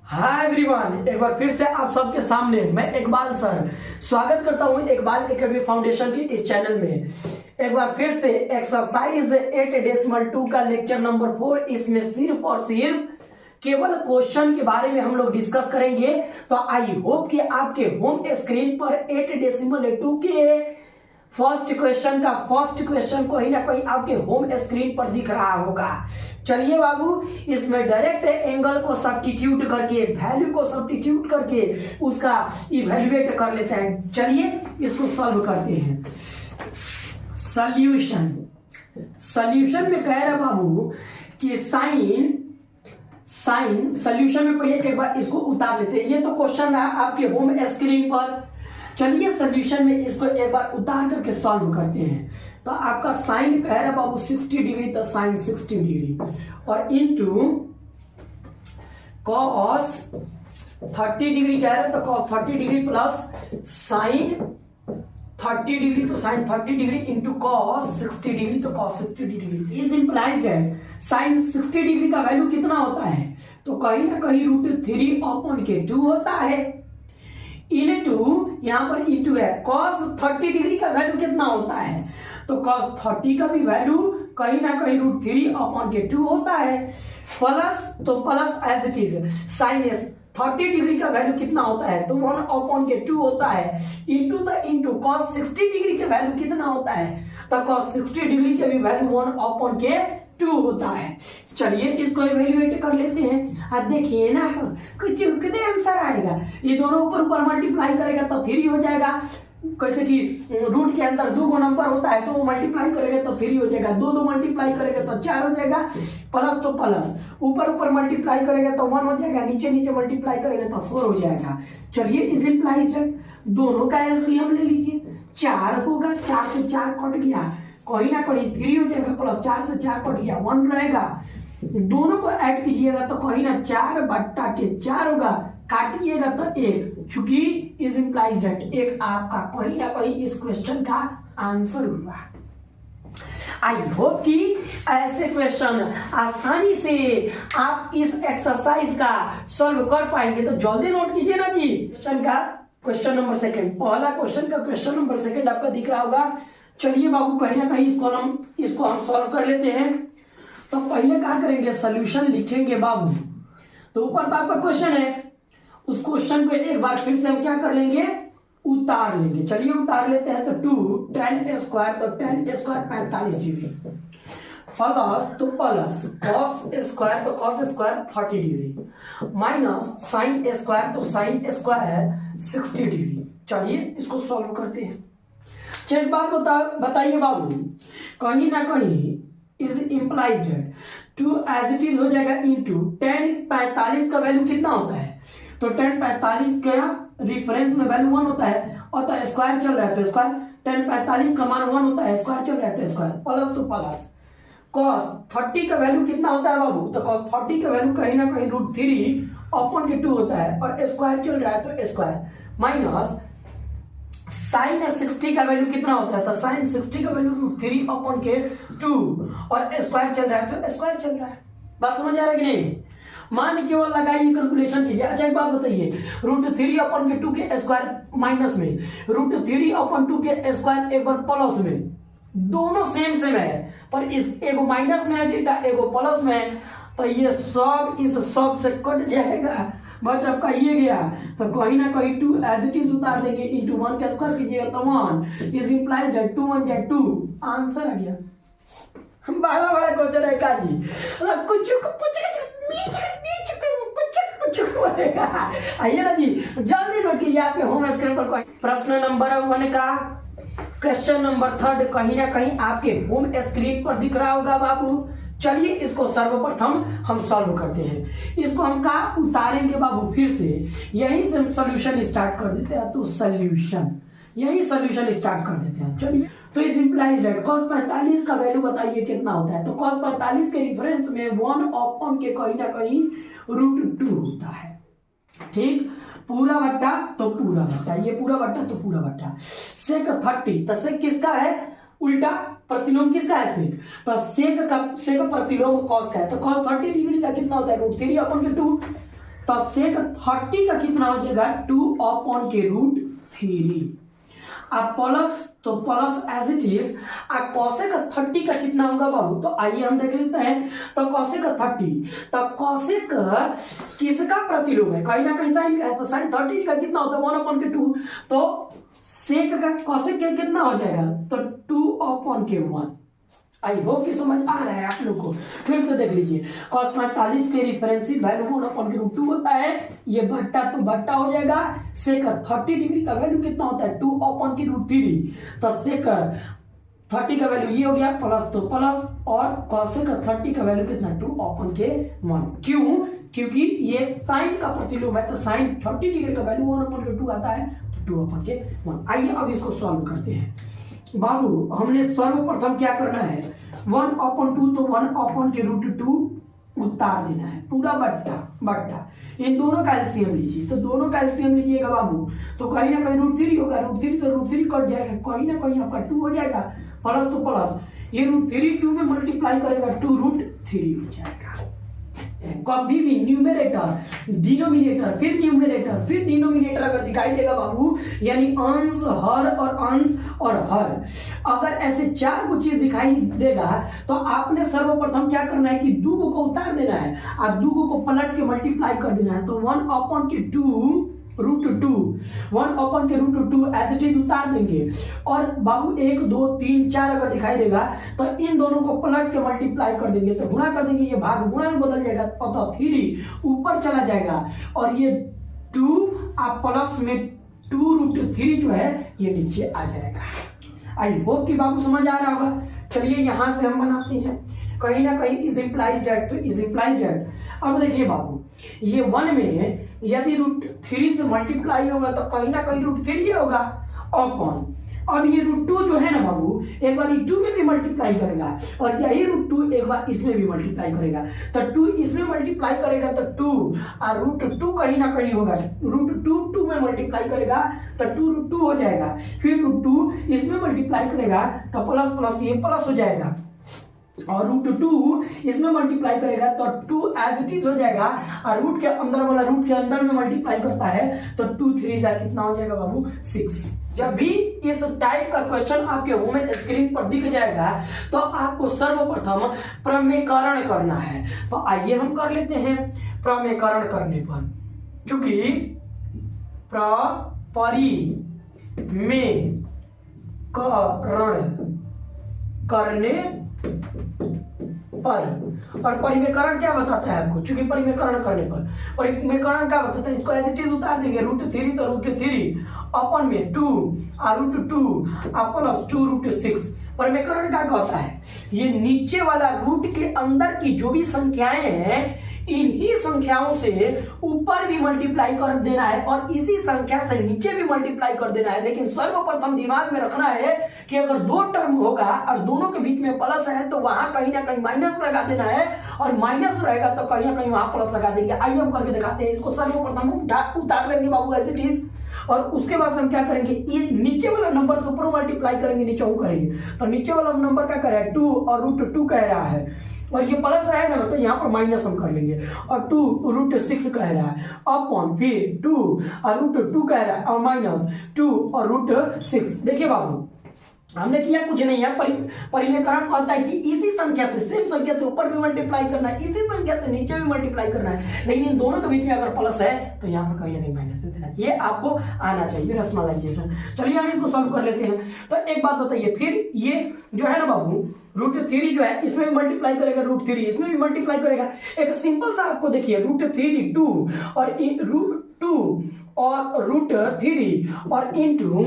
Hi everyone, एक बार फिर से आप सबके सामने मैं इकबाल सर स्वागत करता हूं इकबाल एकेडमी फाउंडेशन के इस चैनल में। एक बार फिर से एक्सरसाइज 8.2 का लेक्चर नंबर 4, इसमें सिर्फ और सिर्फ केवल क्वेश्चन के बारे में हम लोग डिस्कस करेंगे। तो आई होप कि आपके होम स्क्रीन पर 8.2 के फर्स्ट क्वेश्चन कहीं ना कहीं आपके होम स्क्रीन पर दिख रहा होगा। चलिए बाबू, इसमें डायरेक्ट एंगल को सब्स्टिट्यूट करके, वैल्यू को सब्स्टिट्यूट करके उसका इवैल्यूएट कर लेते हैं। चलिए इसको सॉल्व करते हैं। सॉल्यूशन में कह रहा बाबू कि साइन सॉल्यूशन में पहले एक बार इसको उतार लेते हैं। ये तो क्वेश्चन है आपके होम स्क्रीन पर। चलिए सॉल्यूशन में इसको एक बार उतार करके सॉल्व करते हैं। तो आपका साइन कह रहा बाबू 60 डिग्री, तो साइन 60 डिग्री और इनटू कॉस 30 डिग्री कह रहे, तो cos 30 degree plus sine 30 degree, तो sine 30 degree into cos 60 degree, तो कॉस 60 डिग्री। इज इंप्लाइज है साइन 60 डिग्री का वैल्यू कितना होता है, तो कहीं ना कहीं √3/2 होता है। इनटू यहां पर इंटू है cos 30 डिग्री का वैल्यू कितना होता है, तो cos 30 का भी वैल्यू कहीं ना कहीं √3/2 होता है। प्लस तो plus as it is sine 30 degree का वैल्यू कितना होता है, तो 1/2 होता है। इंटू cos 60 डिग्री का वैल्यू कितना होता है, तो cos 60 डिग्री का भी वैल्यू 1/2 होता है। चलिए इसको इवैल्यूएट कर लेते हैं। अब देखिए ना, कुछ कितने आंसर आएगा, ये दोनों ऊपर मल्टीप्लाई करेगा तो 3 हो जाएगा। कैसे कि रूट के अंदर 2 नंबर होता है, तो वो मल्टीप्लाई करेगा तो 3 हो जाएगा। 2 मल्टीप्लाई करेगा तो 4 हो जाएगा। प्लस तो प्लस, ऊपर मल्टीप्लाई करेगा तो 1 हो जाएगा, नीचे मल्टीप्लाई करेगा तो 4 हो जाएगा। चलिए इज इंप्लाइज दोनों का एलसीएम ले लीजिए। 4 होगा, 4 से 4 कट गया, कहीं ना कहीं 3 हो जाएगा, प्लस 4 से 4 कट गया, 1 रहेगा। दोनों को ऐड कीजिएगा तो कहीं ना 4/4 होगा, काटिएगा तो 1। चूंकि इज इंप्लाइज दैट 1 आपका कहीं ना कहीं इस क्वेश्चन का आंसर हुआ। आई होप कि ऐसे क्वेश्चन आसानी से आप इस एक्सरसाइज का सॉल्व कर पाएंगे। तो जल्दी नोट कीजिए ना जी। क्वेश्चन नंबर 2, पहला क्वेश्चन का क्वेश्चन नंबर 2 आपका दिख रहा होगा। चलिए बाबू कहीं ना कहीं इसको हम सॉल्व कर लेते हैं। तो पहले क्या करेंगे, सॉल्यूशन लिखेंगे बाबू। तो ऊपर तो आपका क्वेश्चन है, उस क्वेश्चन को एक बार फिर से हम क्या कर लेंगे, उतार लेंगे। चलिए उतार लेते हैं। तो 2 tan² तो tan² 45 डिग्री प्लस तो प्लस cos² तो cos² 40 डिग्री माइनस sin² तो sin² 60 डिग्री। चलिए इसको सॉल्व करते हैं। एक बात बताइए बाबू, कहीं ना कहीं is implies that 2 as it is हो जाएगा इंटू tan 45 का वैल्यू कितना होता है, तो tan 45 का रिफरेंस में वैल्यू 1 होता है और तो स्क्वायर चल रहा है, तो स्क्वायर tan 45 का मान 1 होता है, स्क्वायर चल रहा है तो स्क्वायर, प्लस तो प्लस cos 30 का वैल्यू कितना होता है बाबू, तो cos 30 का वैल्यू कहीं ना कहीं √3/2 होता है और स्क्वायर चल रहा है तो स्क्वायर, माइनस साइन 60 का वैल्यू कितना होता है, तो साइन 60 का वैल्यू √3/2 और स्क्वायर चल रहा है तो स्क्वायर चल रहा है। बात समझ आ रहा है कि नहीं, मान केवल लगाइए, कैलकुलेशन कीजिए। अच्छा एक बात बताइए, √3/2 के स्क्वायर माइनस में, √3/2 के स्क्वायर एक बार प्लस में, दोनों सेम है, पर इस एगो माइनस में है डेटा, एगो प्लस में है, तो ये सब इस सब से कट जाएगा, बस आपका ये गया। तो कहीं ना कहीं 2 एज इट इज उतार देंगे, इंटू 1 का स्क्वायर कीजिएगा तो 1 इज इंप्लाइज दैट 2 1 2 आंसर आ गया। बड़ा क्वेश्चन है काजी, कुछ आइए ना जी, जल्दी नोट कीजिए आपके होम स्क्रीन पर। प्रश्न नंबर 1 का क्वेश्चन नंबर 3 कहीं ना कहीं आपके होम स्क्रीन पर दिख रहा होगा बाबू। चलिए इसको सर्वप्रथम हम सॉल्व करते हैं। इसको हम कहा उतारेंगे बाबू, फिर से यही से सॉल्यूशन स्टार्ट कर देते हैं। तो यही सॉल्यूशन स्टार्ट कर देते हैं। चलिए, तो इज इंप्लाइज दैट cos 45 का वैल्यू बताइए कितना होता है, तो cos 45 के रिफरेंस में 1/2 के कहीं ना कहीं √2 होता है। ठीक, पूरा बट्टा तो पूरा बट्टा, ये पूरा बट्टा तो पूरा बट्टा। sec 30, तो sec किसका है, उल्टा प्रतिलोम किसका है, सेक, तो सेक प्रतिलोम cos का है, तो cos 30 डिग्री का कितना होता है, √3/2 तो सेक 30 का कितना हो जाएगा 2/√3। अब प्लस तो प्लस एज इट इज। अब कॉसेक 30 का कितना होगा बाबू, तो आइए हम देख लेते हैं। तो कॉसेक 30, तो कॉसेक किसका प्रतिलोम है, कहीं ना कहीं साइन का है, तो साइन 30 का कितना होता है 1/2। तो सेक का कॉसेक का कितना हो जाएगा, तो 2/1। आई होप कि समझ आ रहा है आप लोग को। फिर से देख लीजिए, cos 45 के रिफरेंसिव वैल्यू 1/√2 होता है, ये बट्टा तो बट्टा हो जाएगा। सेक 30 डिग्री का वैल्यू कितना होता है 2/√3। तो सेक 30 का वैल्यू ये हो गया प्लस तो प्लस, और कॉसेक 30 का वैल्यू कितना 2/1। क्यों, क्योंकि ये साइन का प्रतिलोम है, तो साइन 30 डिग्री का वैल्यू 1/2 आता है, तो 2/1। आइए अब इसको सॉल्व करते हैं बाबू। हमने सर्वप्रथम क्या करना है 1/2, तो 1/√2 उतार देना है, पूरा बट्टा। इन दोनों का एलसीएम लीजिए, तो दोनों का एलसीएम लीजिएगा बाबू, तो कहीं ना कहीं √3 होगा, √3 से √3 कट जाएगा, कहीं ना कहीं आपका 2 हो जाएगा, प्लस तो प्लस, ये √3 2 में मल्टीप्लाई करेगा 2√3 हो जाएगा। कभी भी न्यूमेरेटर डिनोमिनेटर फिर न्यूमेरेटर फिर डिनोमिनेटर अगर दिखाई देगा बाबू, यानी अंश हर और अंश और हर, अगर ऐसे 4 को चीज दिखाई देगा, तो आपने सर्वप्रथम क्या करना है कि 2 को उतार देना है, और 2 को पलट के मल्टीप्लाई कर देना है। तो 1/√2 एज इट इज उतार देंगे, और बाबू 1 2 3 4 अगर दिखाई देगा, तो इन दोनों को पलट के मल्टीप्लाई कर देंगे, तो गुणा कर देंगे, ये भाग गुणा में बदल जाएगा, तो 3 ऊपर चला जाएगा, और ये 2 आप प्लस में 2√3 जो है ये नीचे आ जाएगा। आई होप कि बाबू समझ आ रहा होगा। चलिए यहां से हम बनाते हैं, कहीं ना कहीं इज इम्प्लाइज दैट, तो इज इम्प्लाइज दैट। अब देखिए बाबू, ये 1 में यदि √3 से मल्टीप्लाई होगा, तो कहीं ना कहीं √3 होगा अपॉन, अब ये √2 जो है ना बाबू, एक बार 2 में भी मल्टीप्लाई करेगा, और यही √2 एक बार इसमें भी मल्टीप्लाई करेगा, तो 2 इसमें मल्टीप्लाई करेगा तो 2, और √2 कहीं ना कहीं होगा, √2 2 में मल्टीप्लाई करेगा तो 2√2 हो जाएगा, फिर √2 इसमें मल्टीप्लाई करेगा तो प्लस प्लस ये प्लस हो जाएगा, और √2 इसमें मल्टीप्लाई करेगा तो 2 एज इट इज हो जाएगा, और रूट के अंदर वाला रूट के अंदर में मल्टीप्लाई करता है तो 2 3 जा कितना हो जाएगा बाबू 6। जब भी इस टाइप का क्वेश्चन आपके होम स्क्रीन पर दिख जाएगा, तो आपको सर्वप्रथम प्रमेयकरण करना है। तो आइए हम कर लेते हैं। प्रमेयकरण करने पर, चूंकि परिमेयकरण करने पर, और परिमेयकरण क्या बताता है आपको, चूंकि परिमेयकरण करने पर परिमेयकरण क्या बताता है, इसको एज इट इज उतार देंगे, √3 तो √3 अपन में 2 और √2 प्लस 2√6। परिमेयकरण क्या कहता है, ये नीचे वाला रूट के अंदर की जो भी संख्याएं हैं, इन्हीं संख्याओं से ऊपर भी मल्टीप्लाई कर देना है, और इसी संख्या से नीचे भी मल्टीप्लाई कर देना है। लेकिन सर्वप्रथम दिमाग में रखना है कि अगर 2 टर्म होगा और दोनों के बीच में प्लस है, तो वहां कहीं ना कहीं माइनस लगा देना है, और माइनस रहेगा तो कहीं ना कहीं वहां प्लस लगा देंगे। आइए हम करके दिखाते हैं। इसको सर्वप्रथम उतार लेंगे बाबू एज इट इज, और उसके बाद हम क्या करेंगे, ये नीचे वाला नंबर से ऊपर मल्टीप्लाई करेंगे, नीचे वो करेंगे, तो नीचे वाला नंबर क्या कर रहा है 2 और √2 कह रहा है, और ये प्लस रहेगा ना, तो यहाँ पर माइनस हम कर लेंगे, और 2√6 कह रहा है अपॉन, फिर 2 और √2 कह रहा है, और माइनस 2 और √6। देखिए बाबू, हमने किया कुछ नहीं है। परिमेयकरण कहता है कि इसी संख्या से, सेम संख्या से ऊपर भी मल्टीप्लाई करना है, इसी संख्या से नीचे भी मल्टीप्लाई करना है, लेकिन इन दोनों के बीच में अगर प्लस है तो यहाँ पर कहीं ना कहीं माइनस दे देना है। ये आपको आना चाहिए, रैशनलाइजेशन। चलिए हम इसको सॉल्व कर लेते हैं। तो एक बात बताइए, फिर ये जो है ना बाबू √3 जो है, इसमें भी मल्टीप्लाई करेगा, √3 इसमें भी मल्टीप्लाई करेगा। एक सिंपल सा आपको देखिए, √3 2 और √2 और √3 और इंटू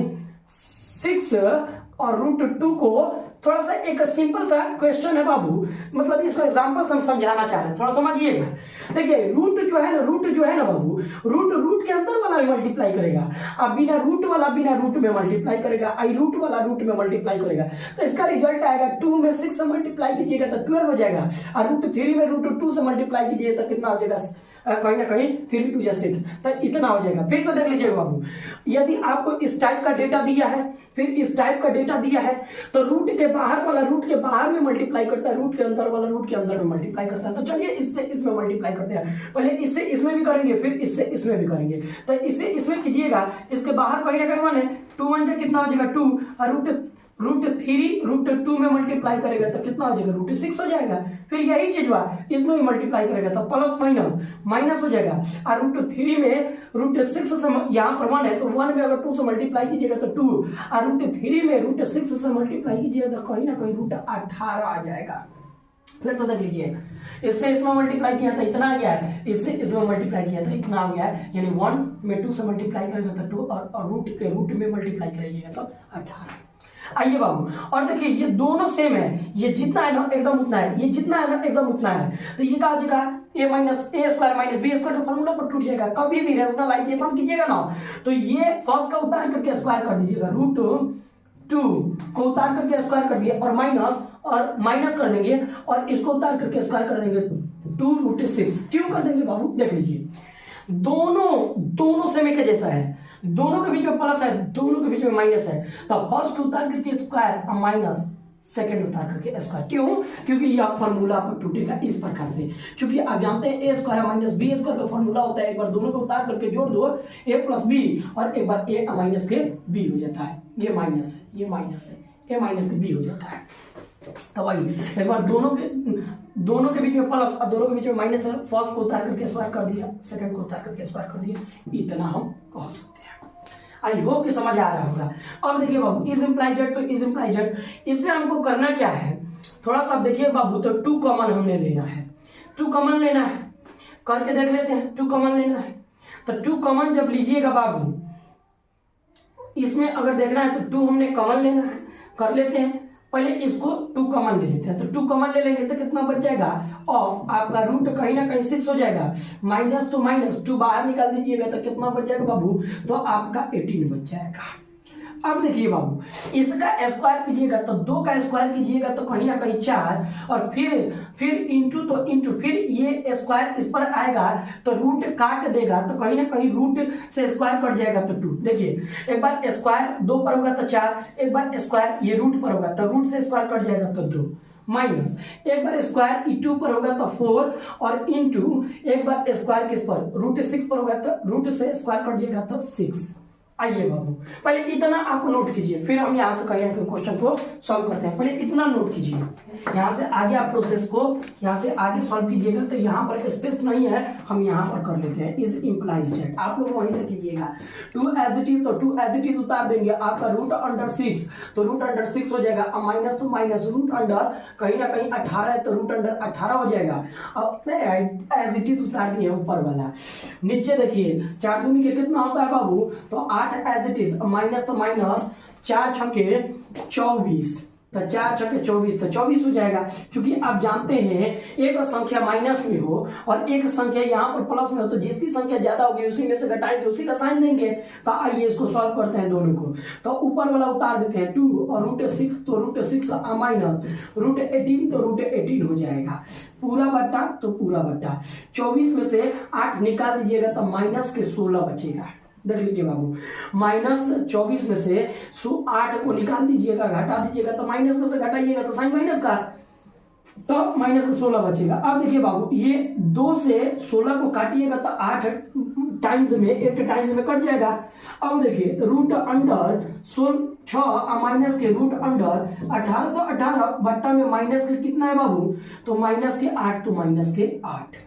6 और √2 को थोड़ा सा एक सिंपल सा क्वेश्चन है बाबू, मतलब इसको एग्जांपल से हम समझाना चाह रहे हैं, थोड़ा समझिएगा। देखिए रूट जो है ना बाबू, रूट के अंदर वाला भी मल्टीप्लाई करेगा, अब बिना रूट वाला बिना रूट में मल्टीप्लाई करेगा, आई रूट वाला रूट में मल्टीप्लाई करेगा, तो इसका रिजल्ट आएगा 2 में 6 से मल्टीप्लाई कीजिएगा तो 12 हो जाएगा, और √3 में √2 से मल्टीप्लाई कीजिए तो कितना हो जाएगा, कहीं ना कहीं 3 2 6, तो इतना हो जाएगा। फिर से देख लीजिए बाबू, यदि आपको इस टाइप का डेटा दिया है फिर इस टाइप का डेटा दिया है तो रूट के बाहर वाला रूट के बाहर में मल्टीप्लाई करता है, रूट के अंदर वाला रूट के अंदर में मल्टीप्लाई करता है। तो चलिए इससे इसमें मल्टीप्लाई करते हैं, पहले इससे इसमें भी करेंगे फिर इससे इसमें भी करेंगे। तो इससे इसमें कीजिएगा, इसके बाहर कहीं अगर 1 है, 2 1 जा कितना हो जाएगा 2, और √3 √2 में मल्टीप्लाई करेगा तो कितना हो जाएगा √6 हो जाएगा। फिर यही चीज हुआ इसमें भी मल्टीप्लाई करेगा तो प्लस माइनस हो जाएगा, और √3 में √6 से यहाँ पर 1 है तो 1 में अगर 2 से मल्टीप्लाई कीजिएगा तो 2, और √3 में √6 से मल्टीप्लाई कीजिएगा तो कहीं ना कहीं √18 आ जाएगा। फिर तो देख लीजिए, इससे इसमें मल्टीप्लाई किया था इतना आ गया है, इससे इसमें मल्टीप्लाई किया था इतना आ गया है, यानी 1 में 2 से मल्टीप्लाई करेगा तो 2, और रूट में मल्टीप्लाई करिएगा तो 18। आइए बाबू, और देखिए ये दोनों सेम है, ये जितना है ना एकदम उतना है, ये जितना है ना एकदम उतना है, तो ये क्या हो जाएगा a minus a square minus b square का फॉर्मूला पर टूट जाएगा। कभी भी रेशनलाइजेशन कीजिएगा ना तो ये फर्स्ट का उतार करके स्क्वायर कर दीजिएगा, √2 को उतार करके स्क्वायर कर दिया, और माइनस कर देंगे और इसको उतार करके स्क्वायर कर देंगे 2√6। क्यों कर देंगे बाबू, देख लीजिए दोनों सेम एक जैसा है, दोनों के बीच में प्लस है, दोनों के बीच में माइनस है, तो फर्स्ट उतार करके स्क्वायर और माइनस सेकंड उतार करके स्क्वायर। क्यों, क्योंकि यह फॉर्मूला पर टूटेगा इस प्रकार से। क्योंकि आप जानते हैं a square minus b square का फॉर्मूला होता है, एक बार दोनों को उतार करके जोड़ दो a प्लस बी, और एक बार a माइनस के b हो जाता है, ये माइनस है ये माइनस है, a माइनस के b हो जाता है। तो वही एक बार दोनों के बीच में प्लस और दोनों के बीच में माइनस है, फर्स्ट को उतार करके स्क्वायर कर दिया, सेकंड को उतार करके स्क्वायर कर दिया, इतना हम कह सकते हैं। आई होप कि समझ आ रहा होगा। अब देखिए बाबू, इज इम्प्लाइज दैट, तो इज इम्प्लाइज दैट इसमें हमको करना क्या है, थोड़ा सा देखिए बाबू, तो 2 कॉमन हमने लेना है, 2 कॉमन लेना है, करके देख लेते हैं। 2 कॉमन लेना है तो 2 कॉमन जब लीजिएगा बाबू, इसमें अगर देखना है तो 2 हमने कॉमन लेना है, कर लेते हैं। पहले इसको 2 कॉमन ले लेते हैं, तो 2 कॉमन ले लेंगे तो कितना बच जाएगा, और आपका रूट कहीं ना कहीं 6 हो जाएगा, माइनस तो माइनस 2 बाहर निकाल दीजिएगा तो कितना बच जाएगा बाबू, तो आपका 18 बच जाएगा। अब देखिए बाबू, इसका स्क्वायर कीजिएगा तो 2 का स्क्वायर कीजिएगा तो कहीं ना कहीं 4, और फिर इंटू तो इंटू, फिर ये स्क्वायर इस पर आएगा तो रूट काट देगा तो कहीं ना कहीं रूट से स्क्वायर कट जाएगा तो 2। देखिए एक बार स्क्वायर 2 पर होगा तो 4, एक बार स्क्वायर ये रूट पर होगा तो रूट से स्क्वायर कट जाएगा तो 2, माइनस एक बार स्क्वायर e2 पर होगा तो 4, और इंटू एक बार स्क्वायर किस पर, √6 पर होगा तो रूट से स्क्वायर कट जाएगा तो 6। आइए बाबू, पहले इतना आप नोट कीजिए, फिर हम यहाँ से कहीं क्वेश्चन को सॉल्व करते हैं। पहले इतना नोट कीजिए, यहाँ से आगे आप प्रोसेस को यहाँ से आगे सॉल्व कीजिएगा तो यहाँ पर स्पेस नहीं है, हम यहाँ पर कर लेते हैं। इज इम्प्लाइज दैट आप लोग वहीं से कीजिएगा। 2 एज इट इज, तो 2 एज इट इज उतार देंगे, आपका √6 तो √6 हो जाएगा, अब माइनस तो माइनस, रूट अंडर कहीं ना कहीं 18 है तो √18 हो जाएगा। अब एज इट इज उतार दिए ऊपर वाला, नीचे देखिए 4 दूनी के कितना होता है बाबू, तो 8 एज इट इज, माइनस तो माइनस, 4 छक्के 24, तो 4 छक्के 24 तो 24 हो जाएगा। क्योंकि आप जानते हैं एक संख्या माइनस में हो और एक संख्या यहाँ पर प्लस में हो, तो जिसकी संख्या ज्यादा होगी उसी में से घटाएंगे, उसी का साइन देंगे। तो आइए इसको सॉल्व करते हैं दोनों को। तो ऊपर वाला उतार देते हैं 2, और √6 तो √6 माइनस √18 तो √18 हो जाएगा, पूरा बट्टा तो पूरा बट्टा। 24 में से 8 निकाल दीजिएगा तो माइनस के 16 बचेगा। देख लीजिए बाबू, -24 में से 8 को निकाल दीजिएगा, घटा दीजिएगा तो माइनस में से घटाइएगा तो साइन माइनस का, तो माइनस का 16 बचेगा। अब देखिए बाबू, ये 2 से 16 को काटिएगा तो 8 टाइम्स में 8 टाइम्स में कट जाएगा। अब देखिए रूट अंडर 6 माइनस के रूट अंडर 18 तो 18 बट्टा में माइनस के कितना है बाबू, तो माइनस के 8 तो माइनस के 8,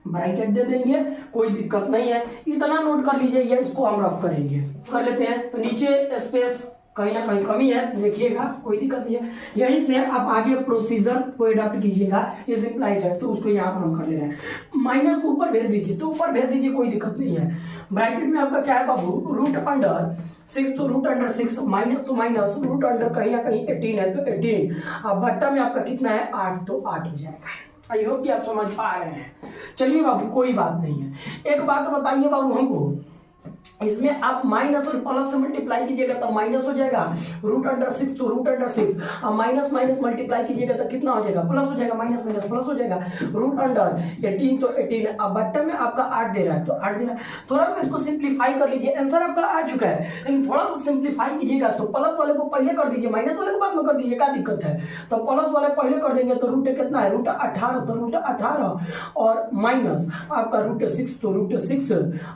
ब्रैकेट दे देंगे, कोई दिक्कत नहीं है। इतना नोट कर लीजिए, ये इसको हम रफ करेंगे, कर लेते हैं। तो नीचे स्पेस कहीं ना कहीं कमी है, देखिएगा, कोई दिक्कत नहीं है। यहीं से आप आगे प्रोसीजर को अडॉप्ट कीजिएगा, इज इम्प्लाइज दैट, तो उसको यहाँ पर हम कर ले रहे हैं। माइनस को ऊपर भेज दीजिए, तो ऊपर भेज दीजिए, कोई दिक्कत नहीं है। ब्रैकेट में आपका क्या है बाबू, रूट अंडर 6 तो √6, माइनस तो माइनस, रूट अंडर कहीं ना कहीं 18 है तो 18, अब बट्टा में आपका कितना है 8 तो 8 हो जाएगा। आई होप कि आप समझ पा रहे हैं। चलिए बाबू, कोई बात नहीं है। एक बात बताइए बाबू हमको, इसमें आप माइनस और प्लस से मल्टीप्लाई कीजिएगा तो माइनस हो जाएगा, √6 तो √6, अब माइनस माइनस मल्टीप्लाई कीजिएगा तो कितना हो जाएगा, प्लस हो जाएगा, माइनस माइनस प्लस हो जाएगा, √18 तो 18, अब बट्टा में आपका 8 दे रहा है तो 8 दे रहा है। थोड़ा सा इसको सिंप्लीफाई कर लीजिए, आंसर आपका आ चुका है, लेकिन थोड़ा सा सिंप्लीफाई कीजिएगा तो प्लस वाले को पहले कर दीजिए, माइनस वाले को बाद में कर दीजिए, क्या दिक्कत है। तो प्लस वाले पहले कर देंगे तो रूट कितना है, √18 तो √18 और माइनस आपका √6 तो √6,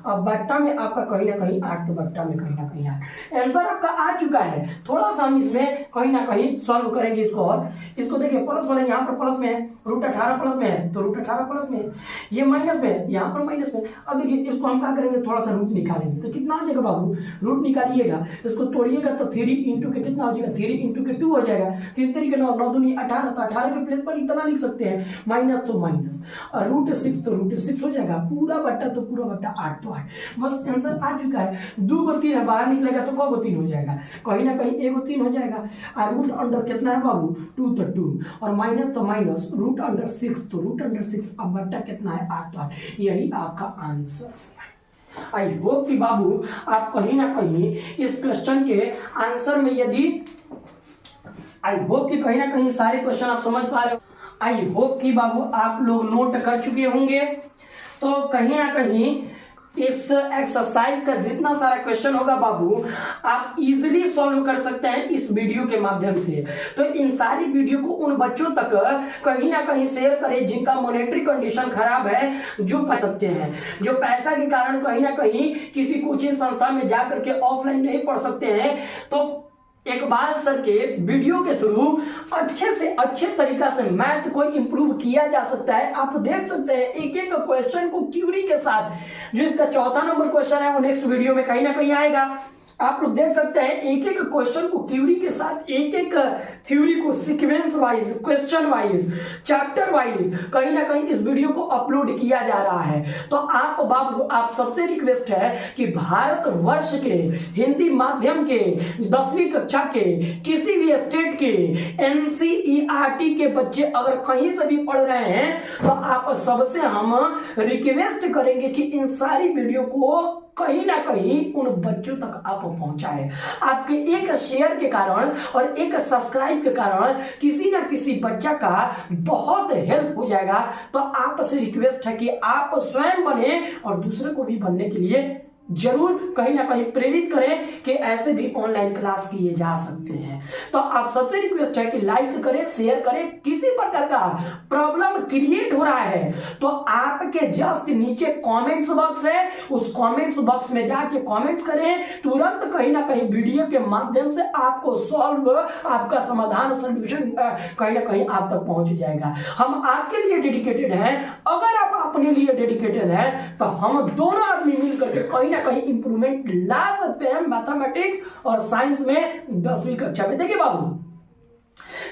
अब बट्टा में आपका कहीं ना कहीं 8 तो बट्टा में कहीं ना कहीं 8। आंसर आपका आ चुका है। थोड़ा सा हम इसमें कहीं ना कहीं सॉल्व करेंगे इसको, और इसको देखिए प्लस वाला यहाँ पर प्लस में है, √18 प्लस में है तो √18 प्लस में है, ये माइनस में है यहाँ पर माइनस में। अब देखिए इसको हम क्या करेंगे, थोड़ा सा रूट निकालेंगे तो कितना हो जाएगा बाबू, रूट निकालिएगा, इसको तोड़िएगा तो 3 इंटू के कितना हो जाएगा, 3 इंटू के 2 हो जाएगा, 3 3 के 9, 9 दूनी 18, तो 18 के प्लेस पर इतना लिख सकते हैं, माइनस तो माइनस, और √6 तो √6 हो जाएगा, पूरा बट्टा तो पूरा बट्टा 8 तो 8। बस आंसर आ चुका है। 2 को 3 बाहर निकलेगा तो कब 3 हो जाएगा, कहीं ना कहीं 1 3 हो जाएगा, और रूट अंडर कितना है बाबू, 2 तो 2, और माइनस तो माइनस, √6 तो √6, अब बट्टा कितना है 8 तो 8। यही आपका आंसर। आई होप कि बाबू आप कहीं ना कहीं इस क्वेश्चन के आंसर में, यदि आई होप कि कहीं ना कहीं सारे क्वेश्चन आप समझ पा रहे हो, आई होप कि बाबू आप लोग नोट कर चुके होंगे। तो कहीं ना कहीं इस एक्सरसाइज का जितना सारा क्वेश्चन होगा बाबू आप इजीली सॉल्व कर सकते हैं इस वीडियो के माध्यम से। तो इन सारी वीडियो को उन बच्चों तक कहीं ना कहीं शेयर करें जिनका मॉनेटरी कंडीशन खराब है, जो पढ़ सकते हैं, जो पैसा के कारण कहीं ना कहीं किसी कोचिंग संस्था में जाकर के ऑफलाइन नहीं पढ़ सकते हैं। तो इकबाल सर के वीडियो के थ्रू अच्छे से अच्छे तरीका से मैथ को इंप्रूव किया जा सकता है। आप देख सकते हैं एक एक क्वेश्चन को क्यूरी के साथ, जो इसका चौथा नंबर क्वेश्चन है वो नेक्स्ट वीडियो में कहीं ना कहीं आएगा। आप लोग देख सकते हैं एक एक क्वेश्चन को क्यूरी के साथ, एक एक थ्योरी को sequence wise, question wise, chapter wise कहीं ना कहीं इस वीडियो को अपलोड किया जा रहा है। तो आप बाबू आप सबसे रिक्वेस्ट है कि भारत वर्ष के हिंदी माध्यम के 10वीं कक्षा के किसी भी स्टेट के NCERT के बच्चे अगर कहीं से भी पढ़ रहे हैं तो आप सबसे हम रिक्वेस्ट करेंगे कि इन सारी वीडियो को कहीं ना कहीं उन बच्चों तक आप पहुंचाएं। आपके एक शेयर के कारण और एक सब्सक्राइब के कारण किसी ना किसी बच्चा का बहुत हेल्प हो जाएगा। तो आपसे रिक्वेस्ट है कि आप स्वयं बने और दूसरे को भी बनने के लिए जरूर कहीं ना कहीं प्रेरित करें कि ऐसे भी ऑनलाइन क्लास किए जा सकते हैं। तो आप सबसे रिक्वेस्ट है कि लाइक करें, शेयर करें। किसी प्रकार का प्रॉब्लम क्रिएट हो रहा है तो आपके जस्ट नीचे कमेंट्स बॉक्स है, उस कमेंट्स बॉक्स में जाके कमेंट्स करें। तुरंत कहीं ना कहीं वीडियो के माध्यम से आपको सॉल्व, आपका समाधान, सोल्यूशन कहीं ना कहीं आप तक पहुंच जाएगा। हम आपके लिए डेडिकेटेड हैं। अगर आप अपने लिए डेडिकेटेड हैं तो हम दोनों आदमी मिलकर के कहीं कहीं इंप्रूवमेंट ला सकते हैं मैथमेटिक्स और साइंस में 10वीं कक्षा में। देखिए बाबू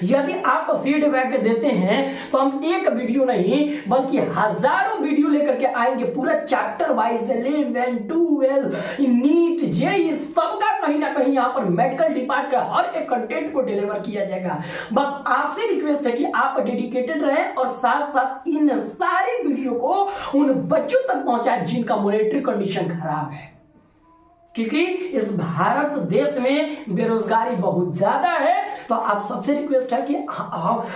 यदि आप फीडबैक देते हैं तो हम एक वीडियो नहीं बल्कि हजारों वीडियो लेकर के आएंगे, पूरा चैप्टर वाइज 11, 12, नीट, जेईई सबका कहीं ना कहीं यहाँ पर मेडिकल डिपार्टमेंट का हर एक कंटेंट को डिलीवर किया जाएगा। बस आपसे रिक्वेस्ट है कि आप डेडिकेटेड रहें और साथ साथ इन सारी वीडियो को उन बच्चों तक पहुंचाएं जिनका मॉनेटरी कंडीशन खराब है, क्योंकि इस भारत देश में बेरोजगारी बहुत ज्यादा है। तो आप सबसे रिक्वेस्ट है कि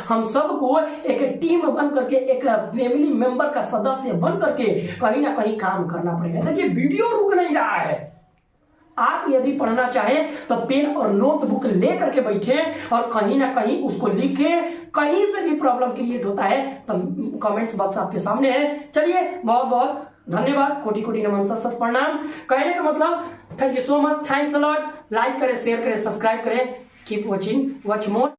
हम सबको एक टीम बन करके, एक फैमिली मेंबर का सदस्य बन करके कहीं ना कहीं काम करना पड़ेगा। देखिए वीडियो रुक नहीं रहा है। आप यदि पढ़ना चाहें तो पेन और नोटबुक लेकर के बैठे और कहीं ना कहीं उसको लिखे। कहीं से भी प्रॉब्लम क्रिएट होता है तो कमेंट्स बॉक्स आपके सामने है। चलिए बहुत बहुत धन्यवाद, कोटि कोटि नमन, सत प्रणाम। कहने का मतलब thank you so much, thanks a lot. Like करें, शेयर करें, सब्सक्राइब करें। Keep watching, watch more.